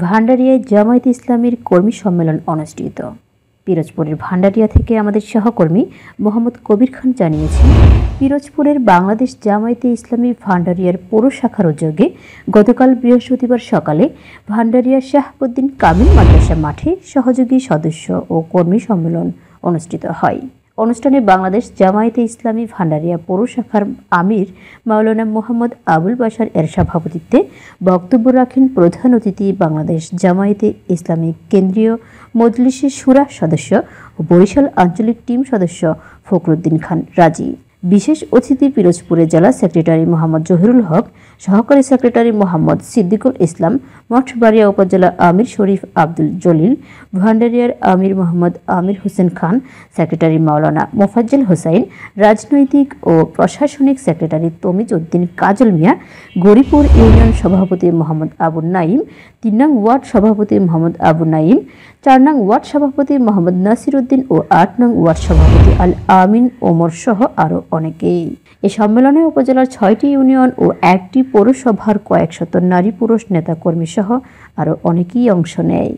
ভান্ডারিয়ায় জামায়াতে ইসলামীর কর্মী সম্মেলন অনুষ্ঠিত। পিরোজপুরের ভান্ডারিয়া থেকে আমাদের সহকর্মী মোহাম্মদ কবির খান জানিয়েছেন, পিরোজপুরের বাংলাদেশ জামায়াতে ইসলামী ভান্ডারিয়ার পৌর শাখার উদ্যোগে গতকাল বৃহস্পতিবার সকালে ভান্ডারিয়া শাহাবুদ্দিন কামিল মাদ্রাসা মাঠে সহযোগী সদস্য ও কর্মী সম্মেলন অনুষ্ঠিত হয়। অনুষ্ঠানে বাংলাদেশ জামায়াতে ইসলামী ভান্ডারিয়া পৌর শাখার আমির মাওলানা মোহাম্মদ আবুল বাশার এর সভাপতিত্বে বক্তব্য রাখেন প্রধান অতিথি বাংলাদেশ জামায়াতে ইসলামী কেন্দ্রীয় মজলিসের শুরা সদস্য ও বরিশাল আঞ্চলিক টিম সদস্য ফখরুদ্দিন খান রাজি। বিশেষ অতিথি পিরোজপুরের জেলা সেক্রেটারি মোহাম্মদ জহিরুল হক, সহকারী সেক্রেটারি মোহাম্মদ সিদ্দিকুল ইসলাম, মঠবাড়িয়া উপজেলা আমির শরীফ আব্দুল জলিল, ভান্ডারিয়ার আমির মোহাম্মদ আমির হোসেন খান, সেক্রেটারি মাওলানা মোফাজ্জল হোসাইন, রাজনৈতিক ও প্রশাসনিক সেক্রেটারি তমিজ উদ্দিন কাজল মিয়া, গরিপুর ইউনিয়ন সভাপতি মোহাম্মদ আবু নাইম, ৩ নং ওয়ার্ড সভাপতি মোহাম্মদ আবু নাইম, ৪ নং ওয়ার্ড সভাপতি মোহাম্মদ নাসির উদ্দিন ও ৮ নং ওয়ার্ড সভাপতি আল আমিন ওমর সহ আরও অনেকেই। এ সম্মেলনে উপজেলার ৬টি ইউনিয়ন ও ১টি পৌরসভার কয়েকশত নারী পুরুষ নেতাকর্মী সহ আরও অনেকেই অংশ নেয়।